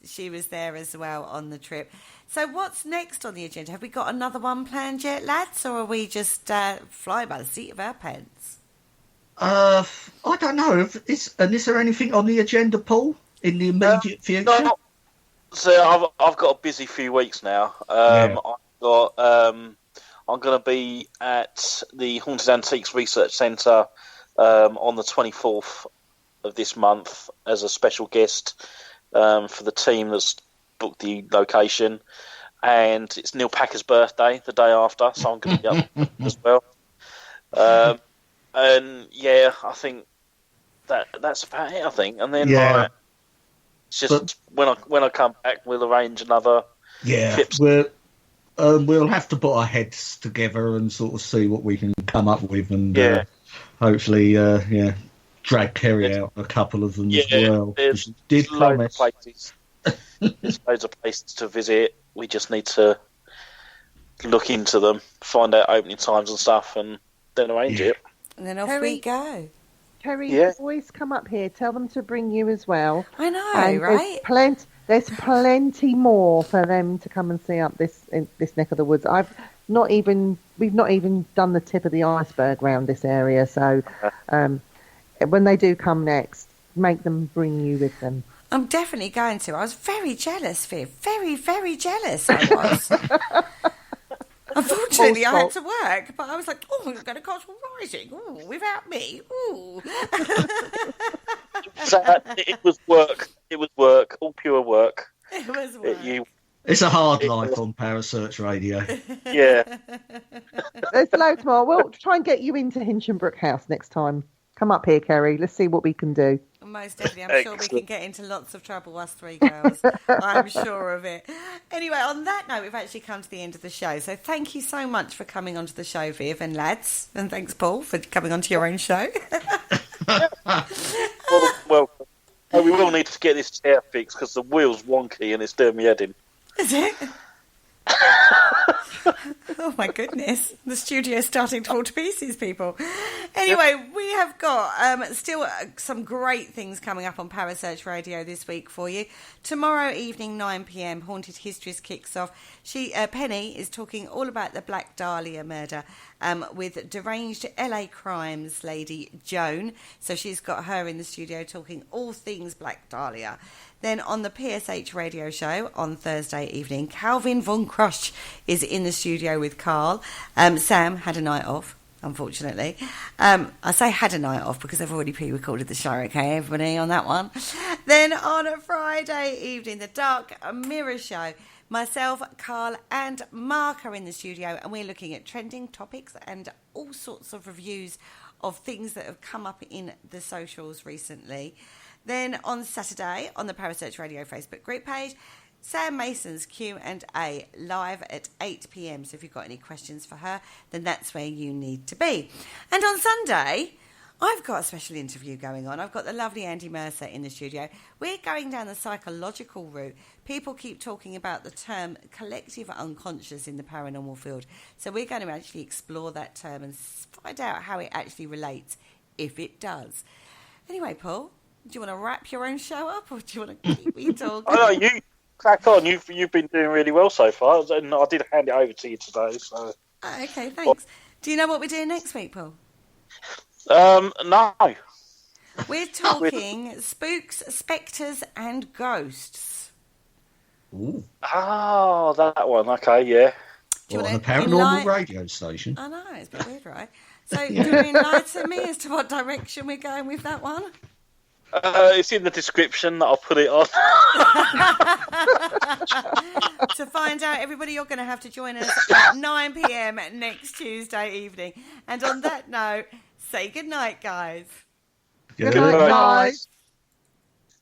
She was there as well on the trip. So what's next on the agenda? Have we got another one planned yet, lads, or are we just flying by the seat of our pants? I don't know. Is there anything on the agenda, Paul, in the immediate future? No. So I've got a busy few weeks now. I'm going to be at the Haunted Antiques Research Centre on the 24th of this month as a special guest for the team that's booked the location, and it's Neil Packer's birthday the day after, so I'm going to be up as well. And yeah, I think that's about it. I think, and then it's just when I come back, we'll arrange another. Yeah, we'll have to put our heads together and sort of see what we can come up with, and hopefully, drag Kerry out a couple of them as well. There's loads of places to visit. We just need to look into them, find out opening times and stuff, and then arrange it. And then off we go. Kerry, the boys come up here. Tell them to bring you as well. I know, and right? There's plenty more for them to come and see up this neck of the woods. We've not even done the tip of the iceberg around this area. So when they do come next, make them bring you with them. I'm definitely going to. I was very jealous, Viv. Very, very jealous I was. Unfortunately, I had to work, but I was like, oh, you're going to Cotswold Rising. Ooh, without me. Ooh. So it was work. It was work. All pure work. It was work. It's a hard life on Parasearch Radio. Yeah. There's loads more. We'll try and get you into Hinchinbrook House next time. Come up here, Kerry. Let's see what we can do. Most definitely. I'm sure we can get into lots of trouble, us three girls. I'm sure of it. Anyway, on that note, we've actually come to the end of the show. So thank you so much for coming onto the show, Viv and lads. And thanks, Paul, for coming onto your own show. well, we will need to get this chair fixed because the wheel's wonky and it's doing me head in. Is it? Oh my goodness, the studio's starting to fall to pieces, people. Anyway, we have got still some great things coming up on Parasearch Radio this week for you. Tomorrow evening, 9pm, Haunted Histories kicks off. Penny is talking all about the Black Dahlia murder with deranged LA crimes lady Joan. So she's got her in the studio talking all things Black Dahlia. Then on the PSH radio show on Thursday evening, Calvin Von Crush is in the studio with Carl. Sam had a night off, unfortunately. I say had a night off because I've already pre-recorded the show, okay, everybody, on that one. Then on a Friday evening, the Dark Mirror show. Myself, Carl and Mark are in the studio and we're looking at trending topics and all sorts of reviews of things that have come up in the socials recently. Then on Saturday, on the Parasearch Radio Facebook group page, Sam Mason's Q&A live at 8pm. So if you've got any questions for her, then that's where you need to be. And on Sunday, I've got a special interview going on. I've got the lovely Andy Mercer in the studio. We're going down the psychological route. People keep talking about the term collective unconscious in the paranormal field. So we're going to actually explore that term and find out how it actually relates, if it does. Anyway, Paul, do you want to wrap your own show up or do you want to keep me talking? I know, you crack on. You've been doing really well so far. And I did hand it over to you today. So. Okay, thanks. Do you know what we're doing next week, Paul? No. We're talking spooks, spectres and ghosts. Ooh. Oh, that one. Okay, yeah. Do you On wanna a paranormal radio station. I know, it's a bit weird, right? So, do you want to enlighten me as to what direction we're going with that one? It's in the description that I'll put it on. To find out, everybody, you're going to have to join us at 9 p.m. next Tuesday evening. And on that note, say good night, guys. Good night, guys.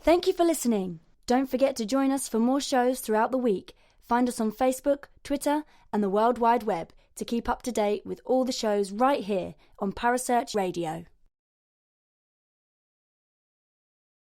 Thank you for listening. Don't forget to join us for more shows throughout the week. Find us on Facebook, Twitter, and the World Wide Web to keep up to date with all the shows right here on Parasearch Radio.